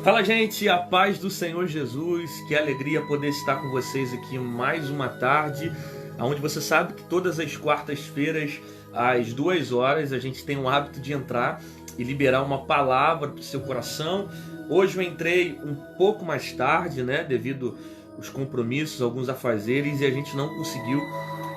Fala, gente, a paz do Senhor Jesus, que alegria poder estar com vocês aqui mais uma tarde, onde você sabe que todas as quartas-feiras, às 2 horas, a gente tem o hábito de entrar e liberar uma palavra para o seu coração. Hoje eu entrei um pouco mais tarde, né, devido aos compromissos, alguns afazeres, e a gente não conseguiu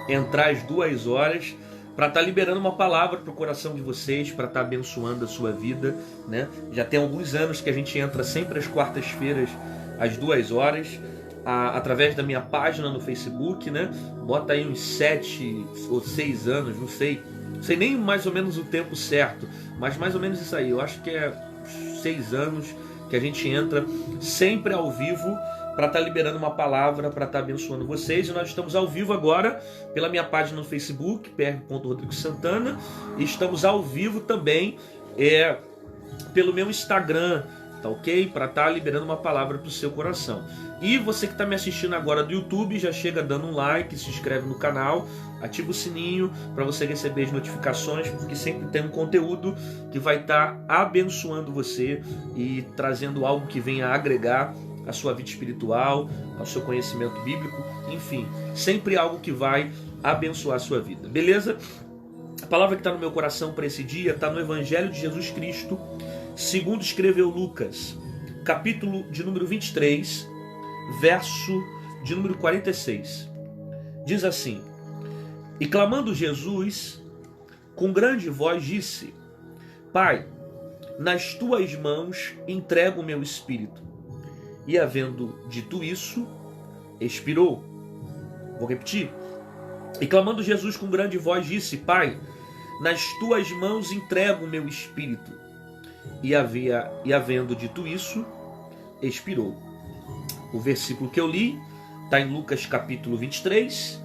entrar às 2 horas, para estar liberando uma palavra para o coração de vocês, para estar abençoando a sua vida, né? Já tem alguns anos que a gente entra sempre às quartas-feiras, às 2 horas, através da minha página no Facebook, né? Bota aí uns 7 ou 6 anos, não sei nem mais ou menos o tempo certo, mas mais ou menos isso aí. Eu acho que é 6 anos que a gente entra sempre ao vivo, para estar liberando uma palavra, para estar abençoando vocês. E nós estamos ao vivo agora pela minha página no Facebook, pr.rodrigosantana, e estamos ao vivo também pelo meu Instagram, tá ok? Para estar liberando uma palavra para o seu coração. E você que está me assistindo agora do YouTube, já chega dando um like, se inscreve no canal, ativa o sininho para você receber as notificações, porque sempre tem um conteúdo que vai estar abençoando você e trazendo algo que venha agregar a sua vida espiritual, ao seu conhecimento bíblico, enfim, sempre algo que vai abençoar a sua vida, beleza? A palavra que está no meu coração para esse dia está no Evangelho de Jesus Cristo, segundo escreveu Lucas, capítulo de número 23, verso de número 46. Diz assim: E clamando Jesus, com grande voz disse: Pai, nas tuas mãos entrego o meu espírito. E havendo dito isso, expirou. Vou repetir. E clamando Jesus com grande voz disse: Pai, nas tuas mãos entrego o meu espírito. E havendo dito isso, expirou. O versículo que eu li está em Lucas capítulo 23.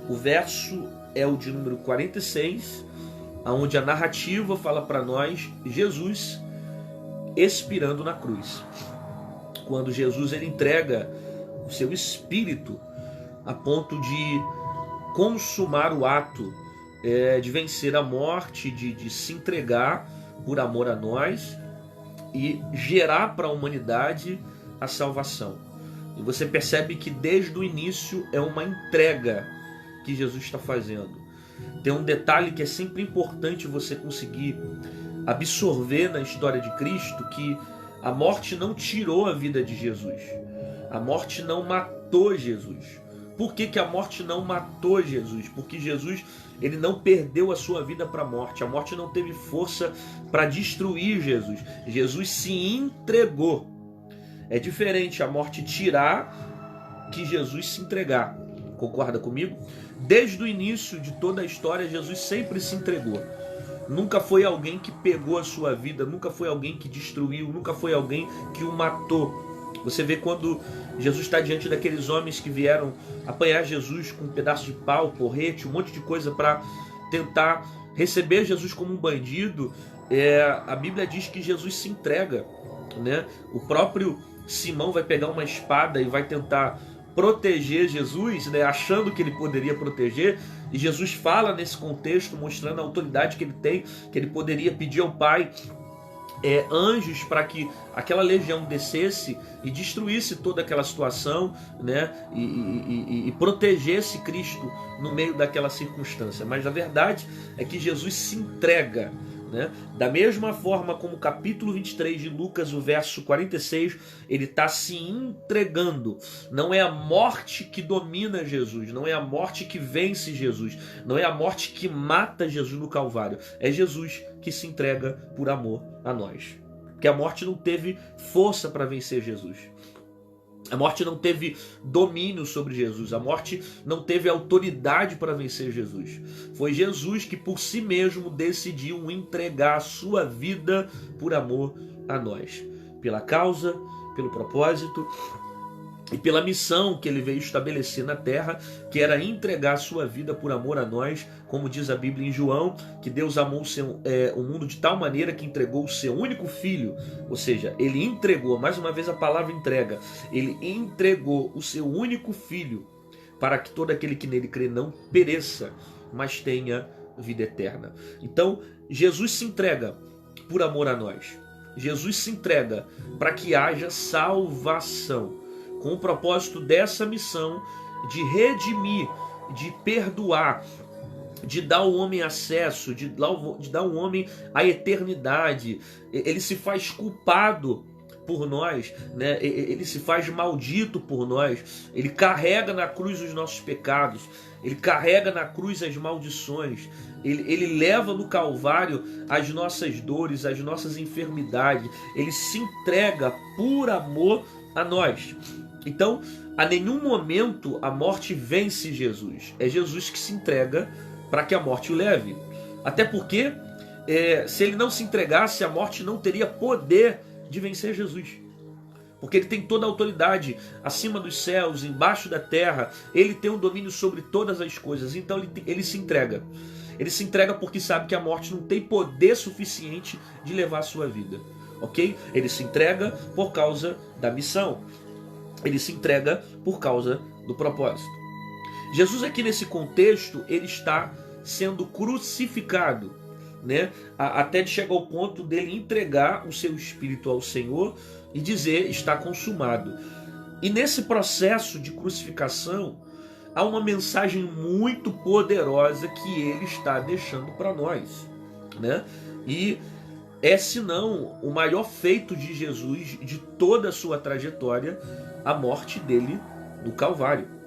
O verso é o de número 46, onde a narrativa fala para nós Jesus expirando na cruz. Quando Jesus ele entrega o seu espírito a ponto de consumar o ato de vencer a morte, de se entregar por amor a nós e gerar para a humanidade a salvação. E você percebe que desde o início é uma entrega que Jesus está fazendo. Tem um detalhe que é sempre importante você conseguir absorver na história de Cristo, que a morte não tirou a vida de Jesus. A morte não matou Jesus. Por que a morte não matou Jesus? Porque Jesus ele não perdeu a sua vida para a morte. A morte não teve força para destruir Jesus. Jesus se entregou. É diferente a morte tirar que Jesus se entregar. Concorda comigo? Desde o início de toda a história, Jesus sempre se entregou. Nunca foi alguém que pegou a sua vida, nunca foi alguém que destruiu, nunca foi alguém que o matou. Você vê quando Jesus está diante daqueles homens que vieram apanhar Jesus com um pedaço de pau, porrete, um monte de coisa para tentar receber Jesus como um bandido, a Bíblia diz que Jesus se entrega, né? O próprio Simão vai pegar uma espada e vai tentar proteger Jesus, né, achando que ele poderia proteger, e Jesus fala nesse contexto, mostrando a autoridade que ele tem, que ele poderia pedir ao Pai anjos para que aquela legião descesse e destruísse toda aquela situação, né, e protegesse Cristo no meio daquela circunstância. Mas a verdade é que Jesus se entrega, né? Da mesma forma como o capítulo 23 de Lucas, o verso 46, ele está se entregando. Não é a morte que domina Jesus, não é a morte que vence Jesus, não é a morte que mata Jesus no Calvário, é Jesus que se entrega por amor a nós. Porque a morte não teve força para vencer Jesus. A morte não teve domínio sobre Jesus. A morte não teve autoridade para vencer Jesus. Foi Jesus que por si mesmo decidiu entregar a sua vida por amor a nós. Pela causa, pelo propósito e pela missão que ele veio estabelecer na terra, que era entregar a sua vida por amor a nós, como diz a Bíblia em João, que Deus amou o mundo de tal maneira que entregou o seu único filho, ou seja, ele entregou, mais uma vez a palavra entrega, ele entregou o seu único filho, para que todo aquele que nele crê não pereça, mas tenha vida eterna. Então, Jesus se entrega por amor a nós. Jesus se entrega para que haja salvação, com o propósito dessa missão de redimir, de perdoar, de dar ao homem acesso, de dar ao homem a eternidade. Ele se faz culpado por nós, né? Ele se faz maldito por nós, ele carrega na cruz os nossos pecados, ele carrega na cruz as maldições, ele leva no Calvário as nossas dores, as nossas enfermidades, ele se entrega por amor a nós. Então, a nenhum momento a morte vence Jesus, é Jesus que se entrega para que a morte o leve. Até porque, se ele não se entregasse, a morte não teria poder de vencer Jesus. Porque ele tem toda a autoridade acima dos céus, embaixo da terra. Ele tem um domínio sobre todas as coisas. Então ele se entrega. Ele se entrega porque sabe que a morte não tem poder suficiente de levar a sua vida. Ok? Ele se entrega por causa da missão. Ele se entrega por causa do propósito. Jesus aqui nesse contexto, ele está sendo crucificado, né? Até de chegar ao ponto dele entregar o seu espírito ao Senhor e dizer, está consumado. E nesse processo de crucificação, há uma mensagem muito poderosa que ele está deixando para nós, né? E senão o maior feito de Jesus, de toda a sua trajetória, a morte dele no Calvário.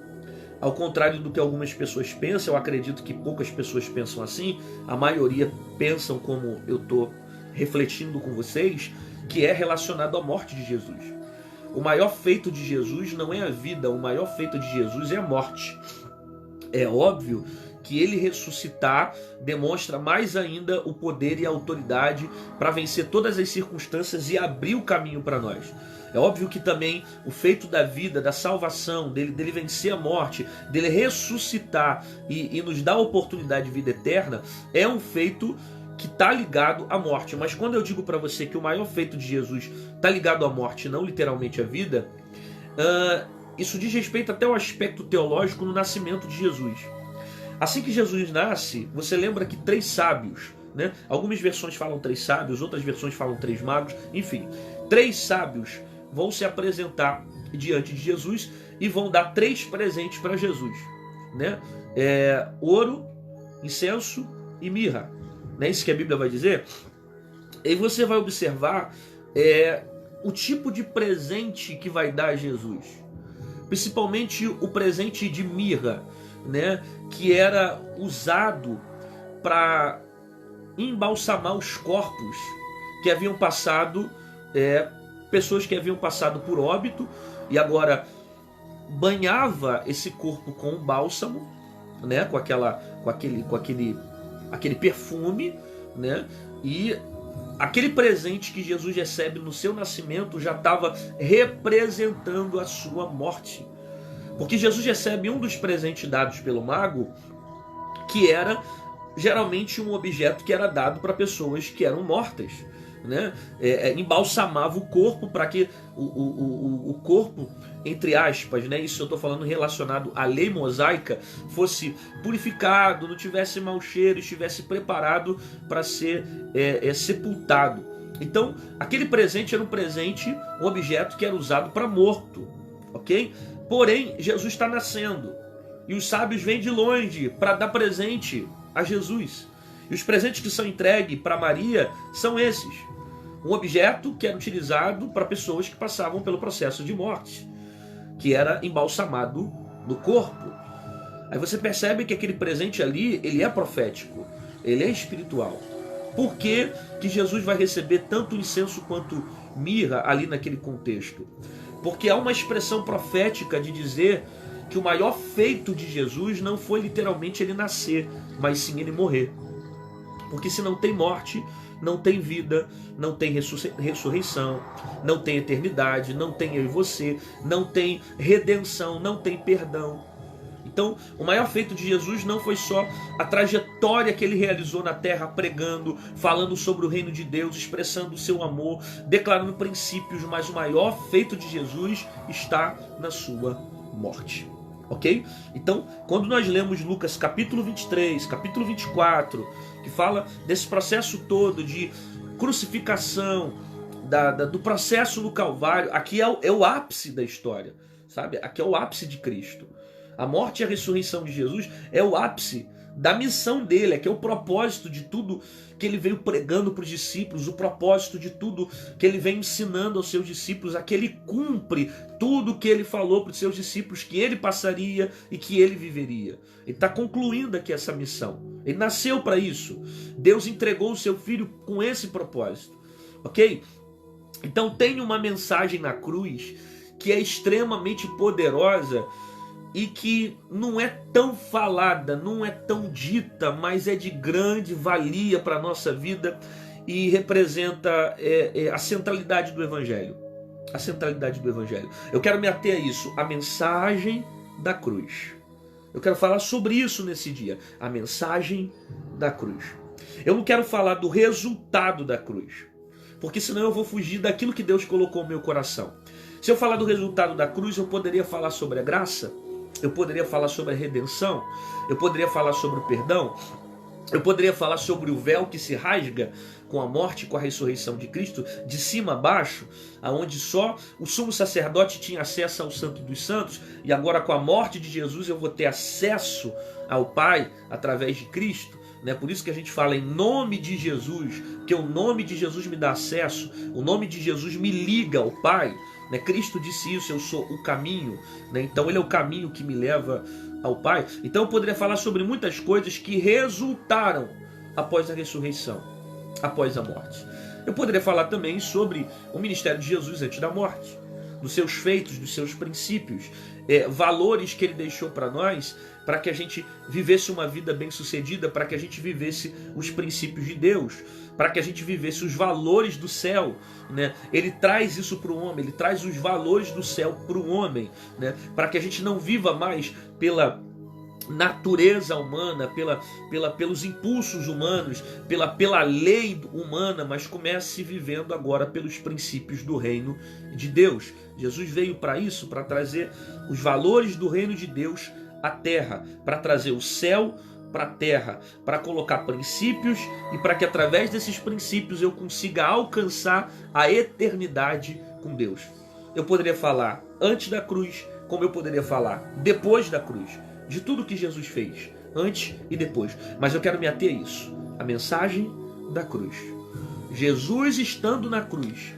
Ao contrário do que algumas pessoas pensam, eu acredito que poucas pessoas pensam assim, a maioria pensam como eu estou refletindo com vocês, que é relacionado à morte de Jesus. O maior feito de Jesus não é a vida, o maior feito de Jesus é a morte. É óbvio que ele ressuscitar demonstra mais ainda o poder e a autoridade para vencer todas as circunstâncias e abrir o caminho para nós. É óbvio que também o feito da vida, da salvação, dele vencer a morte, dele ressuscitar e nos dar a oportunidade de vida eterna, é um feito que está ligado à morte. Mas quando eu digo para você que o maior feito de Jesus está ligado à morte, não literalmente à vida, isso diz respeito até ao aspecto teológico no nascimento de Jesus. Assim que Jesus nasce, você lembra que 3 sábios, né? Algumas versões falam 3 sábios, outras versões falam 3 magos, enfim, 3 sábios vão se apresentar diante de Jesus e vão dar 3 presentes para Jesus, né? Ouro, incenso e mirra, não é isso que a Bíblia vai dizer? E você vai observar o tipo de presente que vai dar a Jesus, principalmente o presente de mirra, né? Que era usado para embalsamar os corpos que haviam passado, pessoas que haviam passado por óbito, e agora banhava esse corpo com um bálsamo, né? com aquele perfume, né? E aquele presente que Jesus recebe no seu nascimento já estava representando a sua morte. Porque Jesus recebe um dos presentes dados pelo mago, que era geralmente um objeto que era dado para pessoas que eram mortas, né? Embalsamava o corpo para que o corpo, entre aspas, né? Isso eu estou falando relacionado à lei mosaica, fosse purificado, não tivesse mau cheiro, estivesse preparado para ser sepultado. Então, aquele presente era um objeto que era usado para morto, ok? Porém, Jesus está nascendo e os sábios vêm de longe para dar presente a Jesus. E os presentes que são entregues para Maria são esses: um objeto que era utilizado para pessoas que passavam pelo processo de morte, que era embalsamado no corpo. Aí você percebe que aquele presente ali, ele é profético, ele é espiritual. Por que que Jesus vai receber tanto incenso quanto mirra ali naquele contexto? Porque há uma expressão profética de dizer que o maior feito de Jesus não foi literalmente ele nascer, mas sim ele morrer. Porque se não tem morte, não tem vida, não tem ressurreição, não tem eternidade, não tem eu e você, não tem redenção, não tem perdão. Então, o maior feito de Jesus não foi só a trajetória que ele realizou na terra, pregando, falando sobre o reino de Deus, expressando o seu amor, declarando princípios, mas o maior feito de Jesus está na sua morte. Ok? Então, quando nós lemos Lucas capítulo 23, capítulo 24, que fala desse processo todo de crucificação, do processo no Calvário. Aqui é o ápice da história, sabe? Aqui é o ápice de Cristo. A morte e a ressurreição de Jesus é o ápice da missão dele, aqui é o propósito de tudo que ele veio pregando para os discípulos, o propósito de tudo que ele vem ensinando aos seus discípulos, aqui ele cumpre tudo que ele falou para os seus discípulos, que ele passaria e que ele viveria. Ele está concluindo aqui essa missão. Ele nasceu para isso. Deus entregou o seu filho com esse propósito. Ok? Então tem uma mensagem na cruz que é extremamente poderosa e que não é tão falada, não é tão dita, mas é de grande valia para a nossa vida e representa a centralidade do Evangelho. A centralidade do Evangelho. Eu quero me ater a isso, a mensagem da cruz. Eu quero falar sobre isso nesse dia, a mensagem da cruz. Eu não quero falar do resultado da cruz, porque senão eu vou fugir daquilo que Deus colocou no meu coração. Se eu falar do resultado da cruz, eu poderia falar sobre a graça, eu poderia falar sobre a redenção, eu poderia falar sobre o perdão, eu poderia falar sobre o véu que se rasga com a morte e com a ressurreição de Cristo, de cima a baixo, aonde só o sumo sacerdote tinha acesso ao Santo dos Santos, e agora com a morte de Jesus eu vou ter acesso ao Pai através de Cristo. Por isso que a gente fala em nome de Jesus, que o nome de Jesus me dá acesso, o nome de Jesus me liga ao Pai. Cristo disse isso, eu sou o caminho, então ele é o caminho que me leva ao Pai. Então eu poderia falar sobre muitas coisas que resultaram após a ressurreição, após a morte. Eu poderia falar também sobre o ministério de Jesus antes da morte, dos seus feitos, dos seus princípios, valores que ele deixou para nós, para que a gente vivesse uma vida bem-sucedida, para que a gente vivesse os princípios de Deus, para que a gente vivesse os valores do céu. Ele traz isso para o homem, ele traz os valores do céu para o homem, para que a gente não viva mais pela natureza humana, pelos impulsos humanos, pela lei humana, mas comece vivendo agora pelos princípios do reino de Deus. Jesus veio para isso, para trazer os valores do reino de Deus à terra, para trazer o céu para a terra, para colocar princípios e para que através desses princípios eu consiga alcançar a eternidade com Deus. Eu poderia falar antes da cruz, como eu poderia falar depois da cruz, de tudo que Jesus fez, antes e depois. Mas eu quero me ater a isso, a mensagem da cruz. Jesus estando na cruz,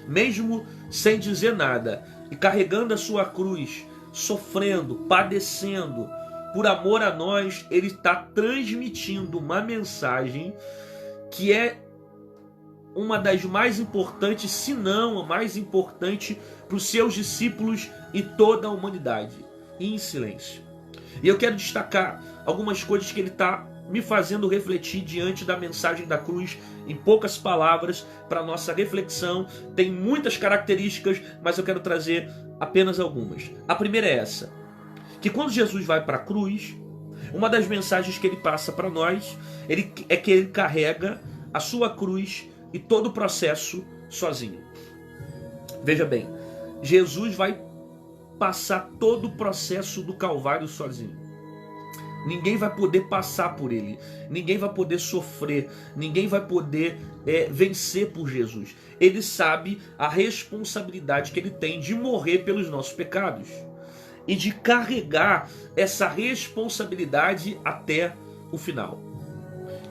mesmo sem dizer nada, e carregando a sua cruz, sofrendo, padecendo, por amor a nós, ele está transmitindo uma mensagem que é uma das mais importantes, se não a mais importante, para os seus discípulos e toda a humanidade, em silêncio. E eu quero destacar algumas coisas que ele está me fazendo refletir diante da mensagem da cruz, em poucas palavras, para a nossa reflexão. Tem muitas características, mas eu quero trazer apenas algumas. A primeira é essa, que quando Jesus vai para a cruz, uma das mensagens que ele passa para nós é que ele carrega a sua cruz e todo o processo sozinho. Veja bem, Jesus vai passar todo o processo do Calvário sozinho. Ninguém vai poder passar por ele, ninguém vai poder sofrer, ninguém vai poder vencer por Jesus. Ele sabe a responsabilidade que ele tem de morrer pelos nossos pecados e de carregar essa responsabilidade até o final.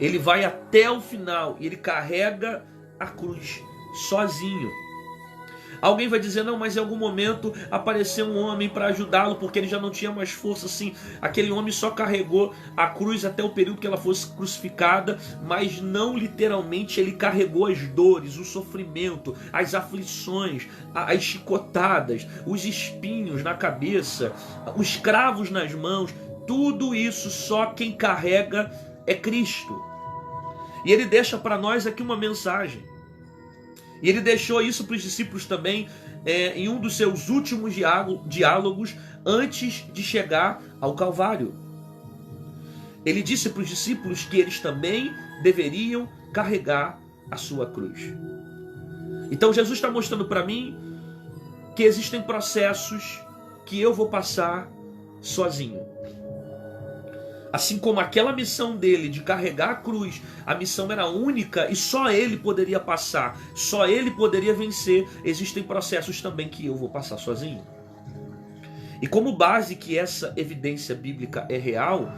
Ele vai até o final e ele carrega a cruz sozinho. Alguém vai dizer, não, mas em algum momento apareceu um homem para ajudá-lo, porque ele já não tinha mais força. Sim, aquele homem só carregou a cruz até o período que ela fosse crucificada, mas não literalmente. Ele carregou as dores, o sofrimento, as aflições, as chicotadas, os espinhos na cabeça, os cravos nas mãos. Tudo isso só quem carrega é Cristo. E ele deixa para nós aqui uma mensagem. E ele deixou isso para os discípulos também em um dos seus últimos diálogos antes de chegar ao Calvário. Ele disse para os discípulos que eles também deveriam carregar a sua cruz. Então Jesus está mostrando para mim que existem processos que eu vou passar sozinho. Assim como aquela missão dele de carregar a cruz, a missão era única e só ele poderia passar, só ele poderia vencer, existem processos também que eu vou passar sozinho. E como base que essa evidência bíblica é real,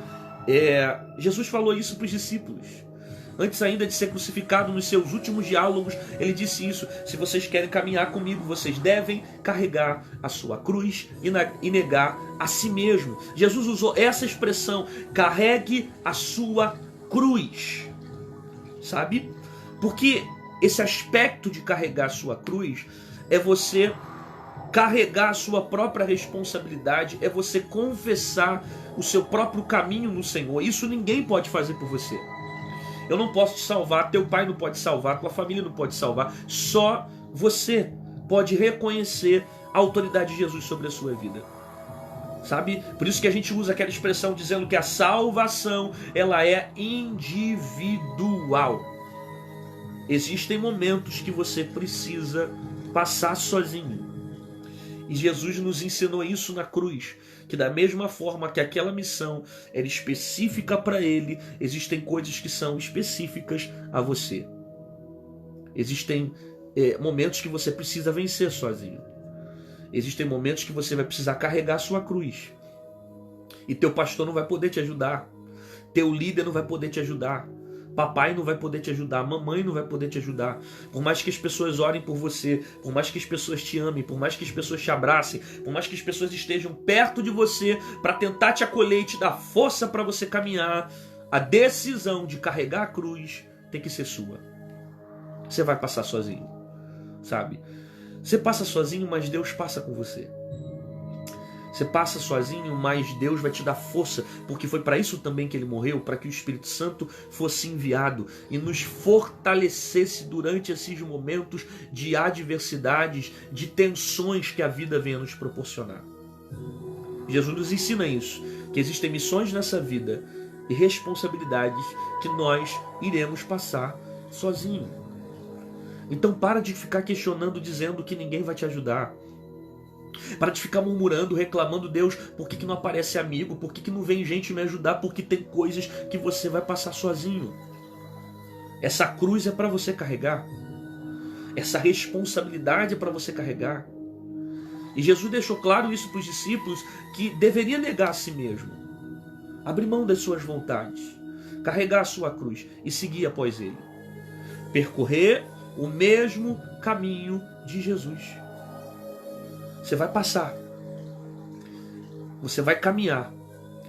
Jesus falou isso para os discípulos. Antes ainda de ser crucificado, nos seus últimos diálogos, ele disse isso: se vocês querem caminhar comigo, vocês devem carregar a sua cruz e negar a si mesmo. Jesus usou essa expressão: carregue a sua cruz. Sabe? Porque esse aspecto de carregar a sua cruz é você carregar a sua própria responsabilidade, é você confessar o seu próprio caminho no Senhor. Isso ninguém pode fazer por você. Eu não posso te salvar, teu pai não pode salvar, tua família não pode salvar. Só você pode reconhecer a autoridade de Jesus sobre a sua vida. Sabe? Por isso que a gente usa aquela expressão dizendo que a salvação, ela é individual. Existem momentos que você precisa passar sozinho. E Jesus nos ensinou isso na cruz, que da mesma forma que aquela missão era específica para ele, existem coisas que são específicas a você. Existem momentos que você precisa vencer sozinho. Existem momentos que você vai precisar carregar a sua cruz. E teu pastor não vai poder te ajudar. Teu líder não vai poder te ajudar. Papai não vai poder te ajudar, mamãe não vai poder te ajudar. Por mais que as pessoas orem por você, por mais que as pessoas te amem, por mais que as pessoas te abracem, por mais que as pessoas estejam perto de você para tentar te acolher e te dar força para você caminhar, a decisão de carregar a cruz tem que ser sua. Você vai passar sozinho, sabe? Você passa sozinho, mas Deus passa com você. Você passa sozinho, mas Deus vai te dar força, porque foi para isso também que ele morreu, para que o Espírito Santo fosse enviado e nos fortalecesse durante esses momentos de adversidades, de tensões que a vida venha nos proporcionar. Jesus nos ensina isso, que existem missões nessa vida e responsabilidades que nós iremos passar sozinho. Então para de ficar questionando, dizendo que ninguém vai te ajudar. Para de ficar murmurando, reclamando: Deus, por que não aparece amigo? Por que não vem gente me ajudar? Porque tem coisas que você vai passar sozinho. Essa cruz é para você carregar. Essa responsabilidade é para você carregar. E Jesus deixou claro isso para os discípulos, que deveria negar a si mesmo, abrir mão das suas vontades, carregar a sua cruz e seguir após ele. Percorrer o mesmo caminho de Jesus. Você vai passar. Você vai caminhar.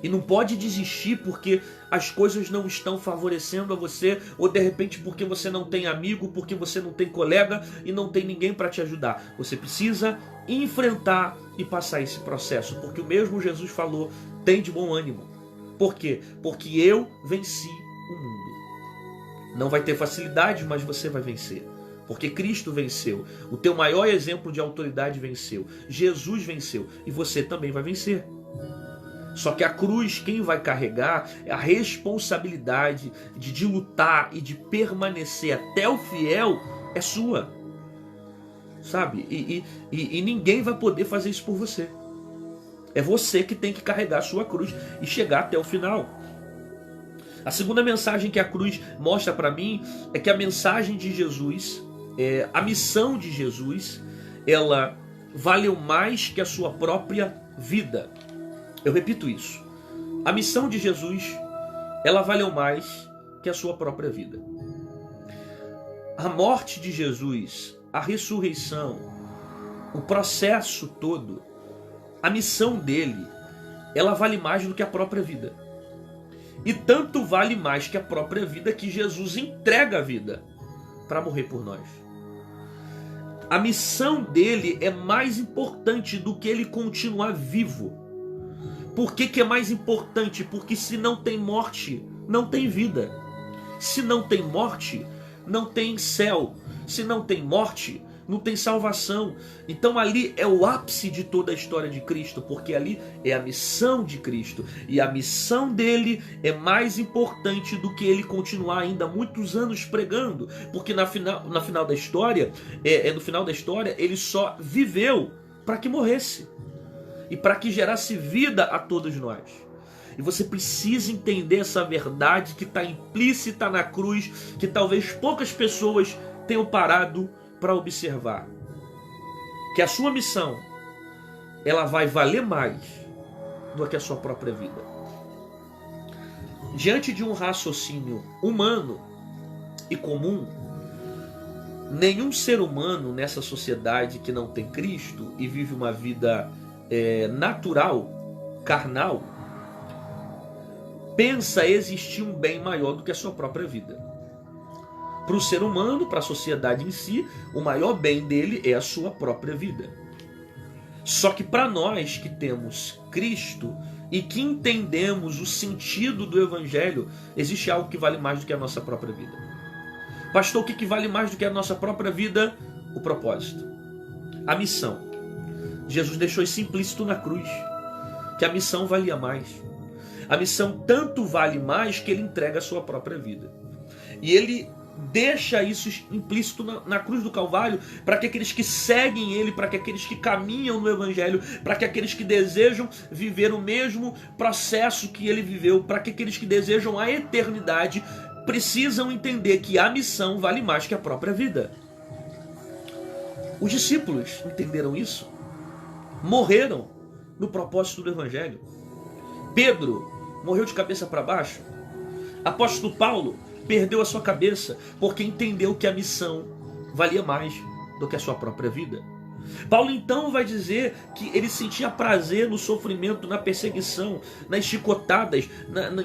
E não pode desistir porque as coisas não estão favorecendo a você, ou de repente porque você não tem amigo, porque você não tem colega e não tem ninguém para te ajudar. Você precisa enfrentar e passar esse processo, porque o mesmo Jesus falou: tem de bom ânimo. Por quê? Porque eu venci o mundo. Não vai ter facilidade, mas você vai vencer. Porque Cristo venceu. O teu maior exemplo de autoridade venceu. Jesus venceu. E você também vai vencer. Só que a cruz, quem vai carregar, é a responsabilidade de lutar e de permanecer até o fiel é sua. Sabe? E ninguém vai poder fazer isso por você. É você que tem que carregar a sua cruz e chegar até o final. A segunda mensagem que a cruz mostra para mim é que a mensagem de Jesus, a missão de Jesus, ela valeu mais que a sua própria vida. Eu repito isso. A missão de Jesus, ela valeu mais que a sua própria vida. A morte de Jesus, a ressurreição, o processo todo, a missão dele, ela vale mais do que a própria vida. E tanto vale mais que a própria vida que Jesus entrega a vida para morrer por nós. A missão dele é mais importante do que ele continuar vivo. Por que é mais importante? Porque se não tem morte, não tem vida. Se não tem morte, não tem céu. Se não tem morte, não tem salvação. Então ali é o ápice de toda a história de Cristo, porque ali é a missão de Cristo. E a missão dele é mais importante do que ele continuar ainda muitos anos pregando. Porque no final da história, ele só viveu para que morresse. E para que gerasse vida a todos nós. E você precisa entender essa verdade que está implícita na cruz, que talvez poucas pessoas tenham parado para observar. Que a sua missão, ela vai valer mais do que a sua própria vida. Diante de um raciocínio humano e comum, nenhum ser humano nessa sociedade que não tem Cristo e vive uma vida natural, carnal, pensa existir um bem maior do que a sua própria vida. Para o ser humano, para a sociedade em si, o maior bem dele é a sua própria vida. Só que para nós que temos Cristo e que entendemos o sentido do Evangelho, existe algo que vale mais do que a nossa própria vida. Pastor, o que vale mais do que a nossa própria vida? O propósito, a missão. Jesus deixou isso implícito na cruz, que a missão valia mais. A missão tanto vale mais que ele entrega a sua própria vida. E ele deixa isso implícito na cruz do Calvário, para que aqueles que seguem ele, para que aqueles que caminham no Evangelho, para que aqueles que desejam viver o mesmo processo que ele viveu, para que aqueles que desejam a eternidade, precisam entender que a missão vale mais que a própria vida. Os discípulos entenderam isso, morreram no propósito do Evangelho. Pedro morreu de cabeça para baixo. Apóstolo Paulo perdeu a sua cabeça porque entendeu que a missão valia mais do que a sua própria vida. Paulo então vai dizer que ele sentia prazer no sofrimento, na perseguição, nas chicotadas,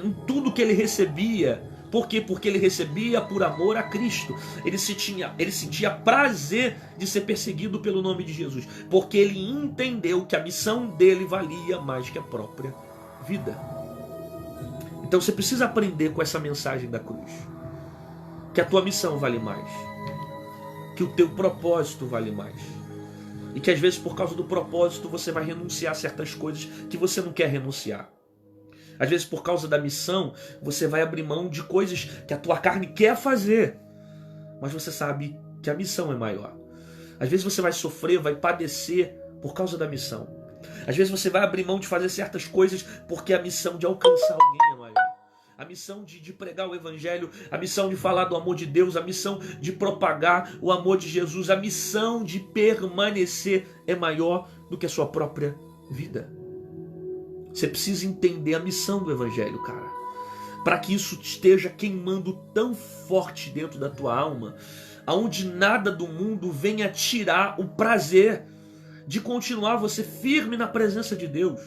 em tudo que ele recebia. Por quê? Porque ele recebia por amor a Cristo. Ele sentia prazer de ser perseguido pelo nome de Jesus, porque ele entendeu que a missão dele valia mais que a própria vida. Então você precisa aprender com essa mensagem da cruz, que a tua missão vale mais, que o teu propósito vale mais, e que às vezes por causa do propósito você vai renunciar a certas coisas que você não quer renunciar. Às vezes por causa da missão você vai abrir mão de coisas que a tua carne quer fazer, mas você sabe que a missão é maior. Às vezes você vai sofrer, vai padecer por causa da missão. Às vezes você vai abrir mão de fazer certas coisas porque a missão de alcançar alguém é maior. A missão de pregar o Evangelho, a missão de falar do amor de Deus, a missão de propagar o amor de Jesus, a missão de permanecer é maior do que a sua própria vida. Você precisa entender a missão do Evangelho, cara, para que isso esteja queimando tão forte dentro da tua alma, aonde nada do mundo venha tirar o prazer de continuar você firme na presença de Deus,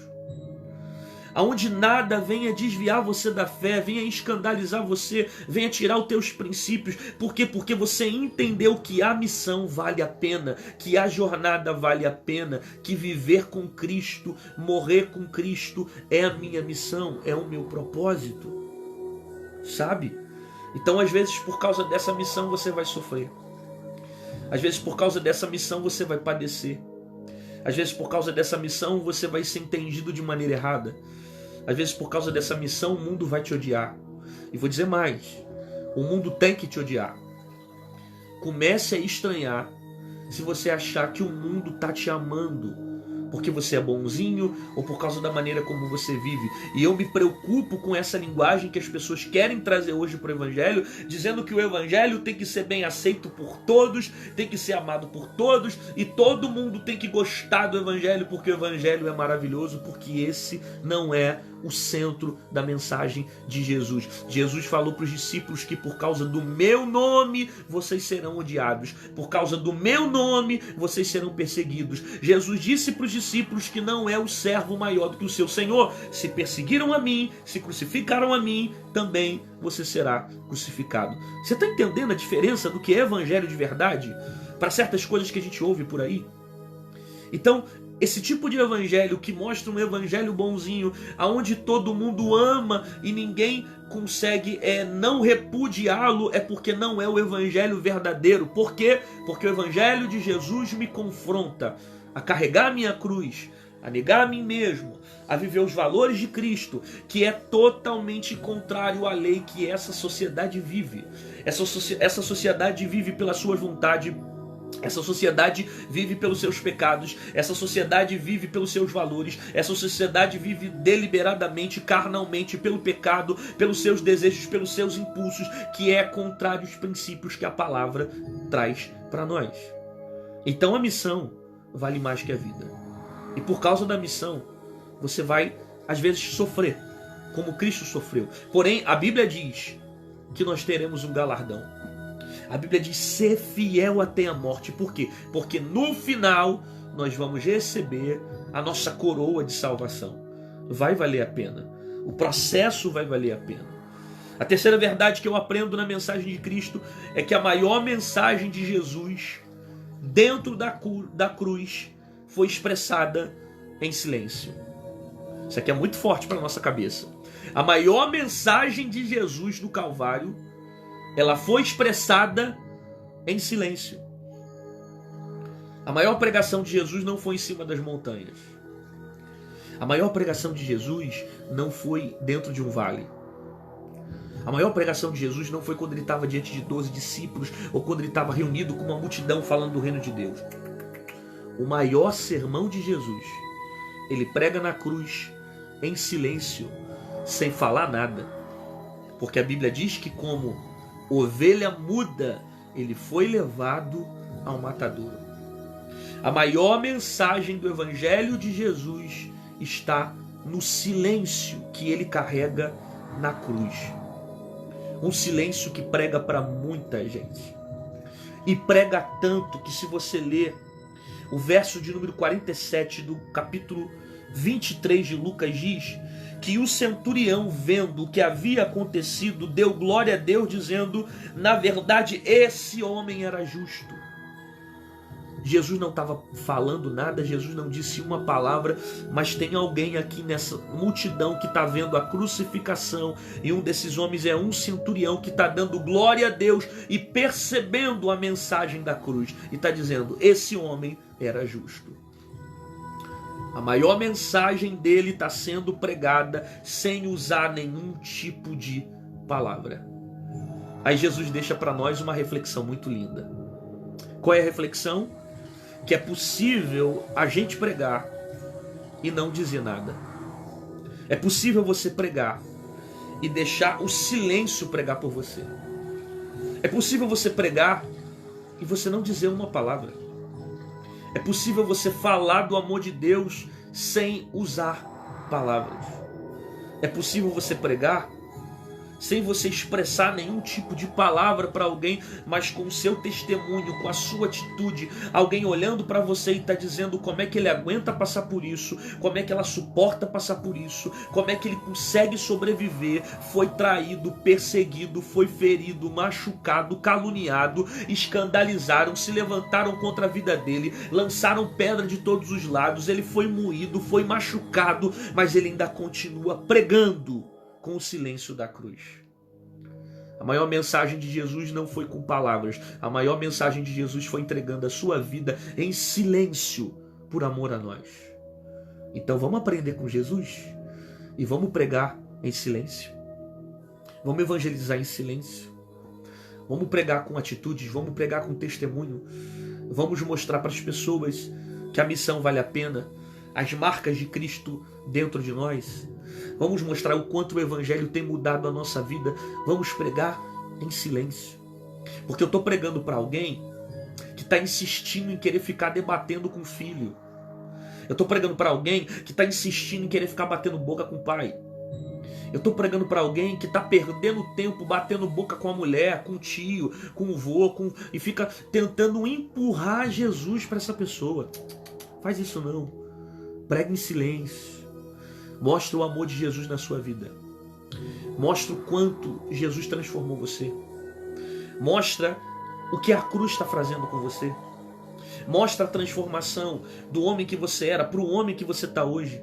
aonde nada venha desviar você da fé, venha escandalizar você, venha tirar os teus princípios. Por quê? Porque você entendeu que a missão vale a pena, que a jornada vale a pena, que viver com Cristo, morrer com Cristo é a minha missão, é o meu propósito, sabe? Então às vezes por causa dessa missão você vai sofrer, às vezes por causa dessa missão você vai padecer, às vezes por causa dessa missão você vai ser entendido de maneira errada. Às vezes por causa dessa missão o mundo vai te odiar. E vou dizer mais, o mundo tem que te odiar. Comece a estranhar se você achar que o mundo está te amando porque você é bonzinho ou por causa da maneira como você vive. E eu me preocupo com essa linguagem que as pessoas querem trazer hoje para o Evangelho, dizendo que o Evangelho tem que ser bem aceito por todos, tem que ser amado por todos, e todo mundo tem que gostar do Evangelho porque o Evangelho é maravilhoso, porque esse não é o centro da mensagem de Jesus. Jesus falou para os discípulos que por causa do meu nome vocês serão odiados, por causa do meu nome vocês serão perseguidos. Jesus disse para os discípulos que não é o servo maior do que o seu Senhor. Se perseguiram a mim, se crucificaram a mim, também você será crucificado. Você está entendendo a diferença do que é evangelho de verdade para certas coisas que a gente ouve por aí? Então, esse tipo de evangelho que mostra um evangelho bonzinho, aonde todo mundo ama e ninguém consegue não repudiá-lo, é porque não é o evangelho verdadeiro. Por quê? Porque o evangelho de Jesus me confronta a carregar a minha cruz, a negar a mim mesmo, a viver os valores de Cristo, que é totalmente contrário à lei que essa sociedade vive. Essa sociedade vive pela sua vontade, Essa sociedade vive pelos seus pecados, essa sociedade vive pelos seus valores, essa sociedade vive deliberadamente, carnalmente, pelo pecado, pelos seus desejos, pelos seus impulsos, que é contrário aos princípios que a palavra traz para nós. Então a missão vale mais que a vida. E por causa da missão, você vai, às vezes, sofrer, como Cristo sofreu. Porém, a Bíblia diz que nós teremos um galardão. A Bíblia diz: ser fiel até a morte. Por quê? Porque no final nós vamos receber a nossa coroa de salvação. Vai valer a pena. O processo vai valer a pena. A terceira verdade que eu aprendo na mensagem de Cristo é que a maior mensagem de Jesus dentro da cruz foi expressada em silêncio. Isso aqui é muito forte para a nossa cabeça. A maior mensagem de Jesus no Calvário, ela foi expressada em silêncio. A maior pregação de Jesus não foi em cima das montanhas. A maior pregação de Jesus não foi dentro de um vale. A maior pregação de Jesus não foi quando ele estava diante de 12 discípulos ou quando ele estava reunido com uma multidão falando do reino de Deus. O maior sermão de Jesus, ele prega na cruz em silêncio, sem falar nada. Porque a Bíblia diz que como ovelha muda, ele foi levado ao matadouro. A maior mensagem do Evangelho de Jesus está no silêncio que ele carrega na cruz. Um silêncio que prega para muita gente. E prega tanto que, se você ler o verso de número 47 do capítulo 23 de Lucas, diz que o centurião, vendo o que havia acontecido, deu glória a Deus, dizendo: na verdade, esse homem era justo. Jesus não estava falando nada, Jesus não disse uma palavra, mas tem alguém aqui nessa multidão que está vendo a crucificação, e um desses homens é um centurião que está dando glória a Deus e percebendo a mensagem da cruz, e está dizendo: esse homem era justo. A maior mensagem dele está sendo pregada sem usar nenhum tipo de palavra. Aí Jesus deixa para nós uma reflexão muito linda. Qual é a reflexão? Que é possível a gente pregar e não dizer nada. É possível você pregar e deixar o silêncio pregar por você. É possível você pregar e você não dizer uma palavra. É possível você falar do amor de Deus sem usar palavras. É possível você pregar sem você expressar nenhum tipo de palavra para alguém, mas com o seu testemunho, com a sua atitude, alguém olhando para você e está dizendo como é que ele aguenta passar por isso, como é que ela suporta passar por isso, como é que ele consegue sobreviver. Foi traído, perseguido, foi ferido, machucado, caluniado, escandalizaram, se levantaram contra a vida dele, lançaram pedra de todos os lados, ele foi moído, foi machucado, mas ele ainda continua pregando com o silêncio da cruz. A maior mensagem de Jesus não foi com palavras. A maior mensagem de Jesus foi entregando a sua vida em silêncio por amor a nós. Então vamos aprender com Jesus e vamos pregar em silêncio. Vamos evangelizar em silêncio. Vamos pregar com atitudes, vamos pregar com testemunho. Vamos mostrar para as pessoas que a missão vale a pena, as marcas de Cristo dentro de nós. Vamos mostrar o quanto o Evangelho tem mudado a nossa vida. Vamos pregar em silêncio. Porque eu estou pregando para alguém que está insistindo em querer ficar debatendo com o filho. Eu estou pregando para alguém que está insistindo em querer ficar batendo boca com o pai. Eu estou pregando para alguém que está perdendo tempo batendo boca com a mulher, com o tio, com o vô, e fica tentando empurrar Jesus para essa pessoa. Faz isso não. Prega em silêncio. Mostra o amor de Jesus na sua vida. Mostra o quanto Jesus transformou você. Mostra o que a cruz está fazendo com você. Mostra a transformação do homem que você era para o homem que você está hoje.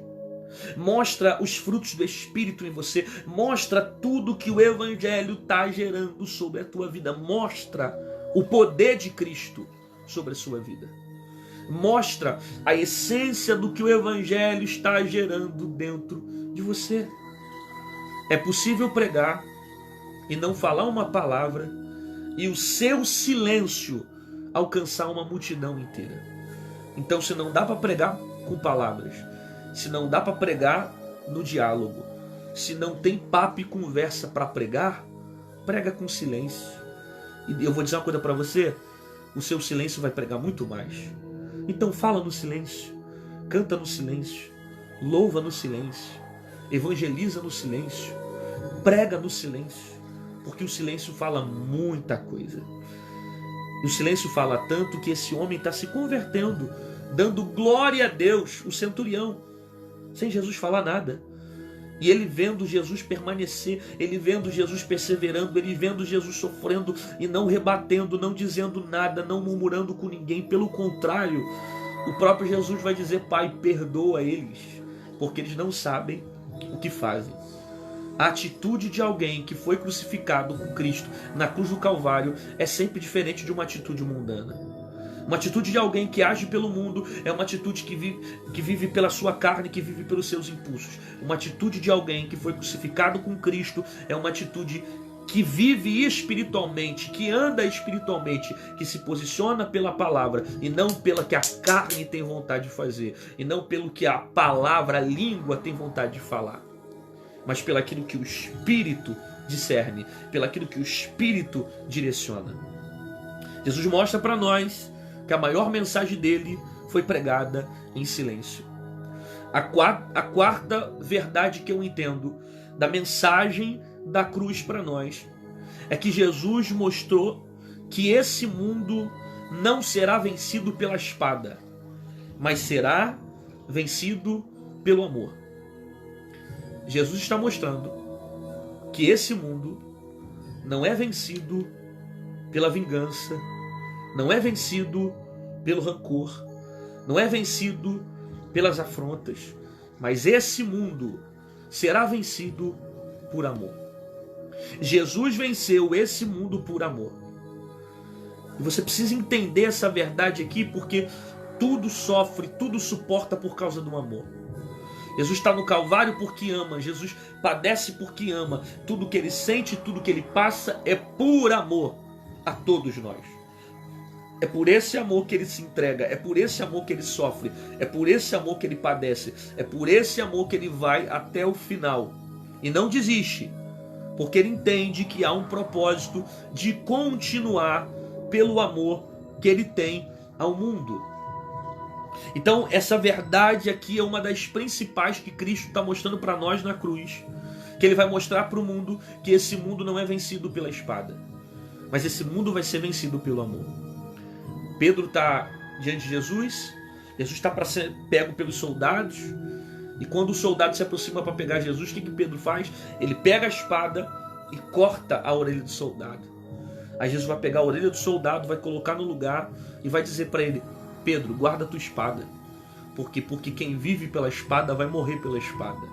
Mostra os frutos do Espírito em você. Mostra tudo que o Evangelho está gerando sobre a tua vida. Mostra o poder de Cristo sobre a sua vida. Mostra a essência do que o Evangelho está gerando dentro de você. É possível pregar e não falar uma palavra, e o seu silêncio alcançar uma multidão inteira. Então, se não dá para pregar com palavras, se não dá para pregar no diálogo, se não tem papo e conversa para pregar, prega com silêncio. E eu vou dizer uma coisa para você, o seu silêncio vai pregar muito mais. Então fala no silêncio, canta no silêncio, louva no silêncio, evangeliza no silêncio, prega no silêncio, porque o silêncio fala muita coisa. E o silêncio fala tanto que esse homem está se convertendo, dando glória a Deus, o centurião, sem Jesus falar nada. E ele vendo Jesus permanecer, ele vendo Jesus perseverando, ele vendo Jesus sofrendo e não rebatendo, não dizendo nada, não murmurando com ninguém. Pelo contrário, o próprio Jesus vai dizer: Pai, perdoa eles, porque eles não sabem o que fazem. A atitude de alguém que foi crucificado com Cristo na cruz do Calvário é sempre diferente de uma atitude mundana. Uma atitude de alguém que age pelo mundo é uma atitude que vive pela sua carne, que vive pelos seus impulsos. Uma atitude de alguém que foi crucificado com Cristo é uma atitude que vive espiritualmente, que anda espiritualmente, que se posiciona pela palavra e não pela que a carne tem vontade de fazer, e não pelo que a palavra, a língua tem vontade de falar, mas pelaquilo que o Espírito discerne, pelaquilo que o Espírito direciona. Jesus mostra para nós que a maior mensagem dele foi pregada em silêncio. A quarta verdade que eu entendo da mensagem da cruz para nós é que Jesus mostrou que esse mundo não será vencido pela espada, mas será vencido pelo amor. Jesus está mostrando que esse mundo não é vencido pela vingança, não é vencido pelo rancor, não é vencido pelas afrontas, mas esse mundo será vencido por amor. Jesus venceu esse mundo por amor. E você precisa entender essa verdade aqui, porque tudo sofre, tudo suporta por causa do amor. Jesus está no Calvário porque ama, Jesus padece porque ama. Tudo que ele sente, tudo que ele passa é por amor a todos nós. É por esse amor que ele se entrega, é por esse amor que ele sofre, é por esse amor que ele padece, é por esse amor que ele vai até o final. E não desiste, porque ele entende que há um propósito de continuar pelo amor que ele tem ao mundo. Então, essa verdade aqui é uma das principais que Cristo está mostrando para nós na cruz, que ele vai mostrar para o mundo que esse mundo não é vencido pela espada, mas esse mundo vai ser vencido pelo amor. Pedro está diante de Jesus, Jesus está para ser pego pelos soldados, e quando o soldado se aproxima para pegar Jesus, o que Pedro faz? Ele pega a espada e corta a orelha do soldado. Aí Jesus vai pegar a orelha do soldado, vai colocar no lugar e vai dizer para ele: Pedro, guarda a tua espada, porque quem vive pela espada vai morrer pela espada.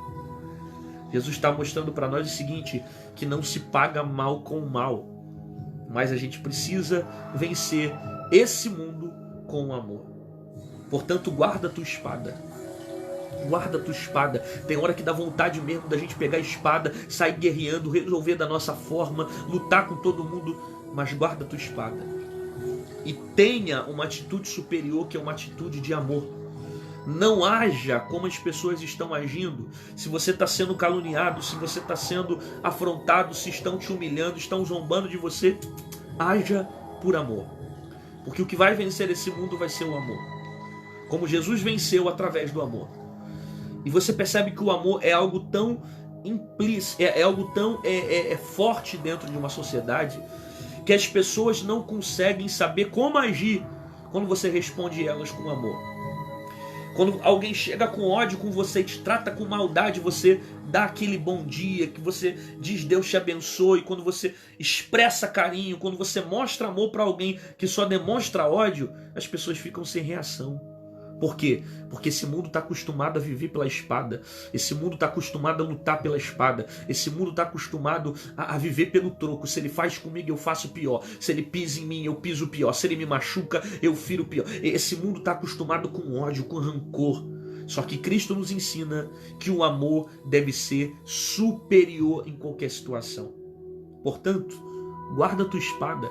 Jesus está mostrando para nós o seguinte, que não se paga mal com mal, mas a gente precisa vencer esse mundo com o amor. Portanto, guarda a tua espada. Guarda a tua espada. Tem hora que dá vontade mesmo da gente pegar a espada, sair guerreando, resolver da nossa forma, lutar com todo mundo, mas guarda a tua espada. E tenha uma atitude superior, que é uma atitude de amor. Não haja como as pessoas estão agindo. Se você está sendo caluniado, se você está sendo afrontado, se estão te humilhando, estão zombando de você, haja por amor. Porque o que vai vencer esse mundo vai ser o amor. Como Jesus venceu através do amor. E você percebe que o amor é algo tão implícito, é algo tão forte dentro de uma sociedade, que as pessoas não conseguem saber como agir quando você responde elas com amor. Quando alguém chega com ódio com você e te trata com maldade, você dá aquele bom dia, que você diz Deus te abençoe, quando você expressa carinho, quando você mostra amor para alguém que só demonstra ódio, as pessoas ficam sem reação. Por quê? Porque esse mundo está acostumado a viver pela espada. Esse mundo está acostumado a lutar pela espada. Esse mundo está acostumado a viver pelo troco. Se ele faz comigo, eu faço pior. Se ele pisa em mim, eu piso pior. Se ele me machuca, eu firo pior. Esse mundo está acostumado com ódio, com rancor. Só que Cristo nos ensina que o amor deve ser superior em qualquer situação. Portanto, guarda a tua espada.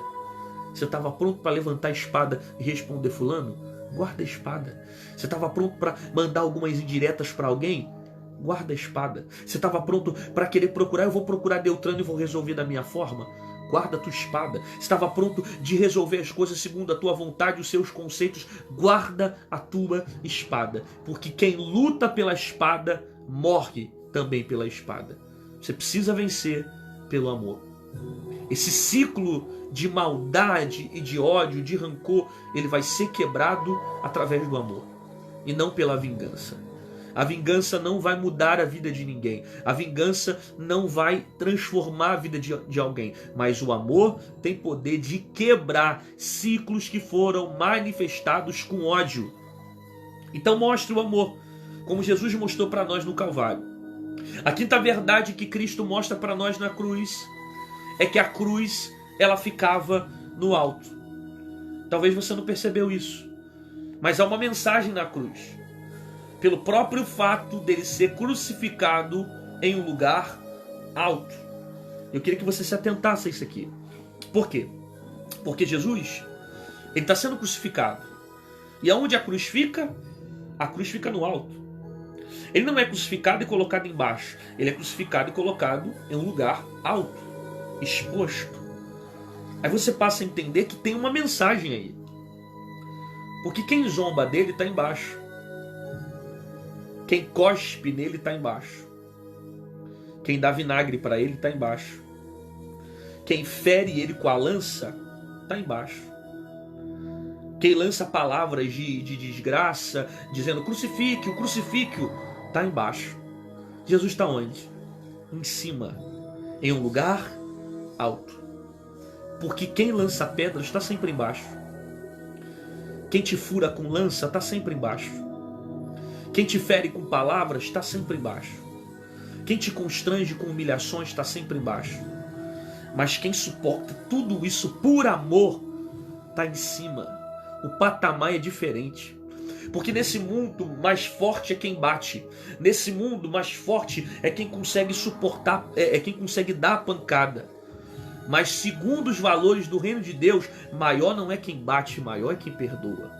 Você estava pronto para levantar a espada e responder fulano? Guarda a espada. Você estava pronto para mandar algumas indiretas para alguém? Guarda a espada. Você estava pronto para querer procurar? Eu vou procurar Deltrano e vou resolver da minha forma? Guarda a tua espada. Você estava pronto de resolver as coisas segundo a tua vontade, os seus conceitos? Guarda a tua espada. Porque quem luta pela espada morre também pela espada. Você precisa vencer pelo amor. Esse ciclo de maldade e de ódio, de rancor, ele vai ser quebrado através do amor e não pela vingança. A vingança não vai mudar a vida de ninguém. A vingança não vai transformar a vida de alguém. Mas o amor tem poder de quebrar ciclos que foram manifestados com ódio. Então mostre o amor, como Jesus mostrou para nós no Calvário. A quinta verdade que Cristo mostra para nós na cruz é que a cruz, ela ficava no alto. Talvez você não percebeu isso, mas há uma mensagem na cruz. Pelo próprio fato dele ser crucificado em um lugar alto. Eu queria que você se atentasse a isso aqui. Por quê? Porque Jesus, ele está sendo crucificado. E aonde a cruz fica? A cruz fica no alto. Ele não é crucificado e colocado embaixo. Ele é crucificado e colocado em um lugar alto, exposto. Aí você passa a entender que tem uma mensagem aí. Porque quem zomba dele está embaixo. Quem cospe nele está embaixo. Quem dá vinagre para ele está embaixo. Quem fere ele com a lança está embaixo. Quem lança palavras de desgraça, dizendo crucifique-o, crucifique-o, está embaixo. Jesus está onde? Em cima, em um lugar alto. Porque quem lança pedras está sempre embaixo. Quem te fura com lança está sempre embaixo. Quem te fere com palavras está sempre embaixo. Quem te constrange com humilhações está sempre embaixo. Mas quem suporta tudo isso por amor está em cima. O patamar é diferente. Porque nesse mundo mais forte é quem bate. Nesse mundo mais forte é quem consegue suportar, é quem consegue dar a pancada. Mas segundo os valores do reino de Deus, maior não é quem bate, maior é quem perdoa.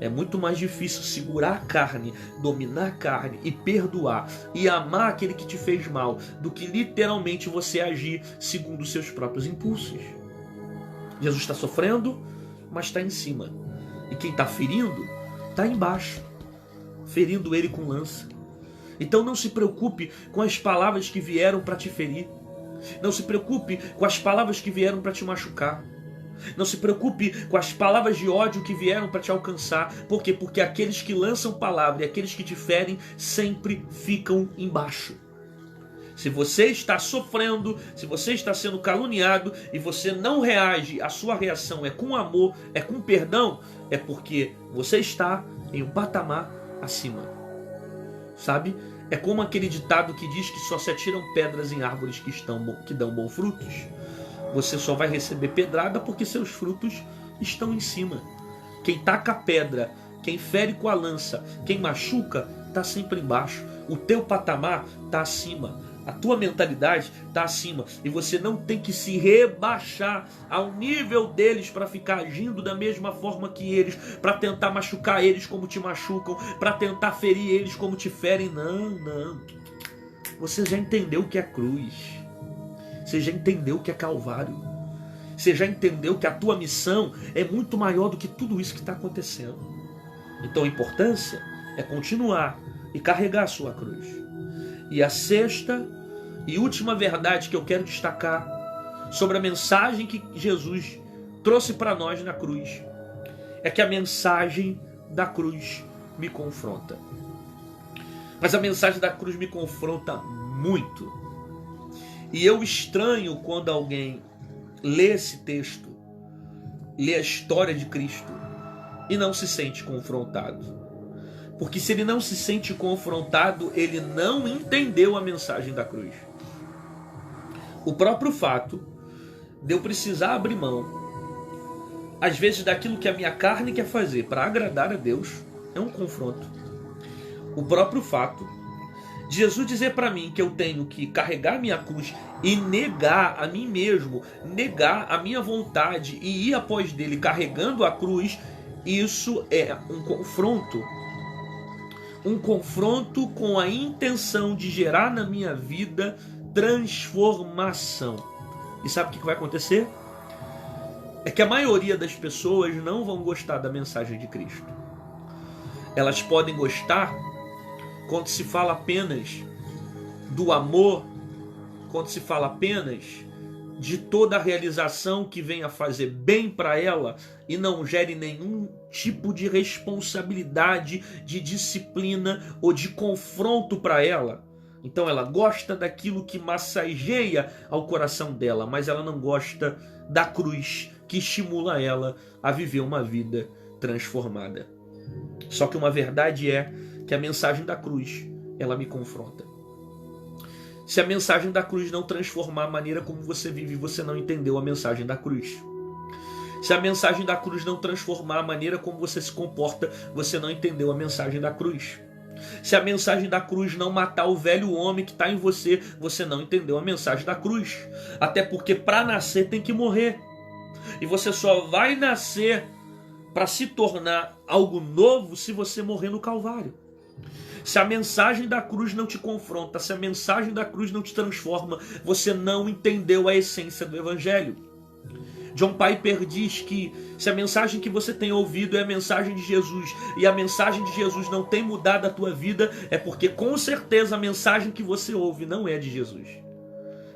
É muito mais difícil segurar a carne, dominar a carne e perdoar e amar aquele que te fez mal do que literalmente você agir segundo os seus próprios impulsos. Jesus está sofrendo, mas está em cima. E quem está ferindo, está embaixo, ferindo ele com lança. Então não se preocupe com as palavras que vieram para te ferir. Não se preocupe com as palavras que vieram para te machucar. Não se preocupe com as palavras de ódio que vieram para te alcançar. Por quê? Porque aqueles que lançam palavra e aqueles que te ferem sempre ficam embaixo. Se você está sofrendo, se você está sendo caluniado e você não reage, a sua reação é com amor, é com perdão, é porque você está em um patamar acima. Sabe? É como aquele ditado que diz que só se atiram pedras em árvores que dão bons frutos. Você só vai receber pedrada porque seus frutos estão em cima. Quem taca a pedra, quem fere com a lança, quem machuca, está sempre embaixo. O teu patamar está acima. A tua mentalidade está acima. E você não tem que se rebaixar ao nível deles para ficar agindo da mesma forma que eles, para tentar machucar eles como te machucam, para tentar ferir eles como te ferem. Não, não. Você já entendeu o que é cruz. Você já entendeu o que é Calvário. Você já entendeu que a tua missão é muito maior do que tudo isso que está acontecendo. Então a importância é continuar e carregar a sua cruz. E a sexta e última verdade que eu quero destacar sobre a mensagem que Jesus trouxe para nós na cruz é que a mensagem da cruz me confronta. Mas a mensagem da cruz me confronta muito. E eu estranho quando alguém lê esse texto, lê a história de Cristo e não se sente confrontado. Porque se ele não se sente confrontado, ele não entendeu a mensagem da cruz. O próprio fato de eu precisar abrir mão, às vezes, daquilo que a minha carne quer fazer para agradar a Deus, é um confronto. O próprio fato Jesus dizer para mim que eu tenho que carregar minha cruz e negar a mim mesmo, negar a minha vontade e ir após dele carregando a cruz, isso é um confronto. Um confronto com a intenção de gerar na minha vida transformação. E sabe o que vai acontecer? É que a maioria das pessoas não vão gostar da mensagem de Cristo. Elas podem gostar quando se fala apenas do amor, quando se fala apenas de toda a realização que venha fazer bem para ela e não gere nenhum tipo de responsabilidade, de disciplina ou de confronto para ela. Então ela gosta daquilo que massageia ao coração dela, mas ela não gosta da cruz que estimula ela a viver uma vida transformada. Só que uma verdade é que a mensagem da cruz, ela me confronta. Se a mensagem da cruz não transformar a maneira como você vive, você não entendeu a mensagem da cruz. Se a mensagem da cruz não transformar a maneira como você se comporta, você não entendeu a mensagem da cruz. Se a mensagem da cruz não matar o velho homem que está em você, você não entendeu a mensagem da cruz. Até porque para nascer tem que morrer. E você só vai nascer para se tornar algo novo se você morrer no Calvário. Se a mensagem da cruz não te confronta, se a mensagem da cruz não te transforma, você não entendeu a essência do Evangelho. John Piper diz que se a mensagem que você tem ouvido é a mensagem de Jesus e a mensagem de Jesus não tem mudado a tua vida, é porque com certeza a mensagem que você ouve não é de Jesus.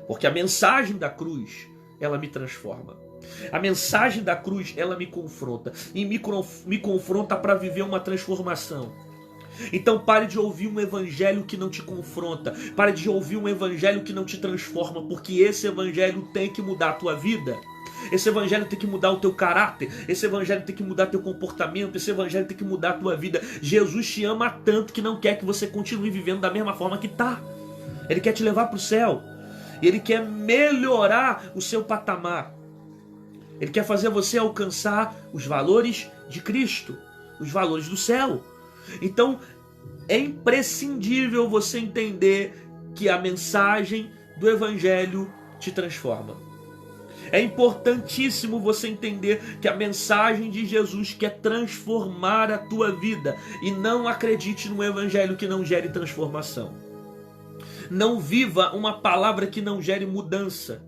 Porque a mensagem da cruz, ela me transforma. A mensagem da cruz, ela me confronta e me confronta para viver uma transformação. Então pare de ouvir um evangelho que não te confronta, pare de ouvir um evangelho que não te transforma, porque esse evangelho tem que mudar a tua vida. Esse evangelho tem que mudar o teu caráter, esse evangelho tem que mudar teu comportamento, esse evangelho tem que mudar a tua vida. Jesus te ama tanto que não quer que você continue vivendo da mesma forma que está. Ele quer te levar para o céu, e Ele quer melhorar o seu patamar. Ele quer fazer você alcançar os valores de Cristo, os valores do céu. Então é imprescindível você entender que a mensagem do Evangelho te transforma. É importantíssimo você entender que a mensagem de Jesus quer transformar a tua vida. E não acredite no Evangelho que não gere transformação. Não viva uma palavra que não gere mudança.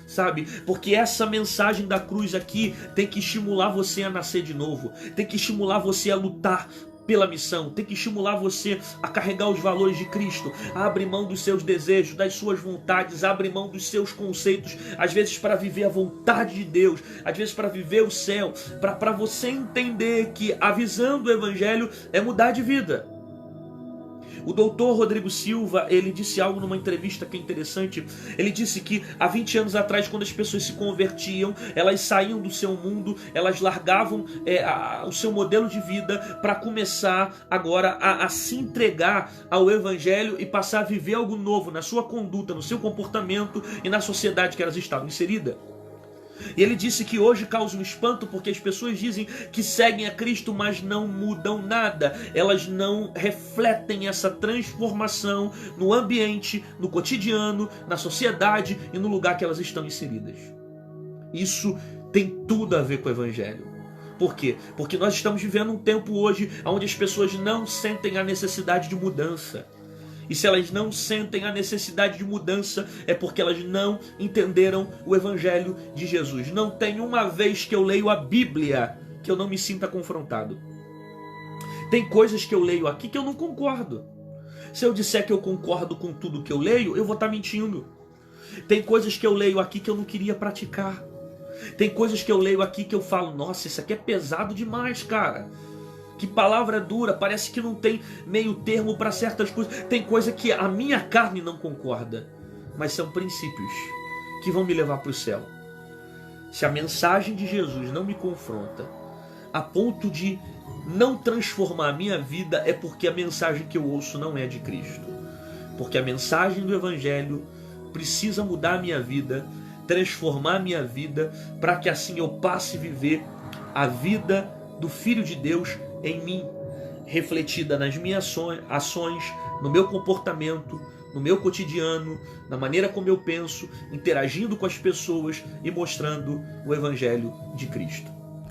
Sabe? Porque essa mensagem da cruz aqui tem que estimular você a nascer de novo. Tem que estimular você a lutar pela missão, tem que estimular você a carregar os valores de Cristo, a abrir mão dos seus desejos, das suas vontades, a abrir mão dos seus conceitos, às vezes para viver a vontade de Deus, às vezes para viver o céu, para você entender que a visão do Evangelho é mudar de vida. O doutor Rodrigo Silva, ele disse algo numa entrevista que é interessante. Ele disse que há 20 anos atrás, quando as pessoas se convertiam, elas saíam do seu mundo, elas largavam o seu modelo de vida para começar agora a se entregar ao Evangelho e passar a viver algo novo na sua conduta, no seu comportamento e na sociedade que elas estavam inseridas. E ele disse que hoje causa um espanto porque as pessoas dizem que seguem a Cristo, mas não mudam nada. Elas não refletem essa transformação no ambiente, no cotidiano, na sociedade e no lugar que elas estão inseridas. Isso tem tudo a ver com o Evangelho. Por quê? Porque nós estamos vivendo um tempo hoje onde as pessoas não sentem a necessidade de mudança. E se elas não sentem a necessidade de mudança, é porque elas não entenderam o Evangelho de Jesus. Não tem uma vez que eu leio a Bíblia que eu não me sinta confrontado. Tem coisas que eu leio aqui que eu não concordo. Se eu disser que eu concordo com tudo que eu leio, eu vou estar mentindo. Tem coisas que eu leio aqui que eu não queria praticar. Tem coisas que eu leio aqui que eu falo, nossa, isso aqui é pesado demais, cara. Que palavra dura, parece que não tem meio termo para certas coisas. Tem coisa que a minha carne não concorda, mas são princípios que vão me levar para o céu. Se a mensagem de Jesus não me confronta a ponto de não transformar a minha vida, é porque a mensagem que eu ouço não é de Cristo. Porque a mensagem do Evangelho precisa mudar a minha vida, transformar a minha vida, para que assim eu passe a viver a vida do Filho de Deus em mim. refletida nas minhas ações, no meu comportamento, no meu cotidiano, na maneira como eu penso, interagindo com as pessoas e mostrando o Evangelho de Cristo.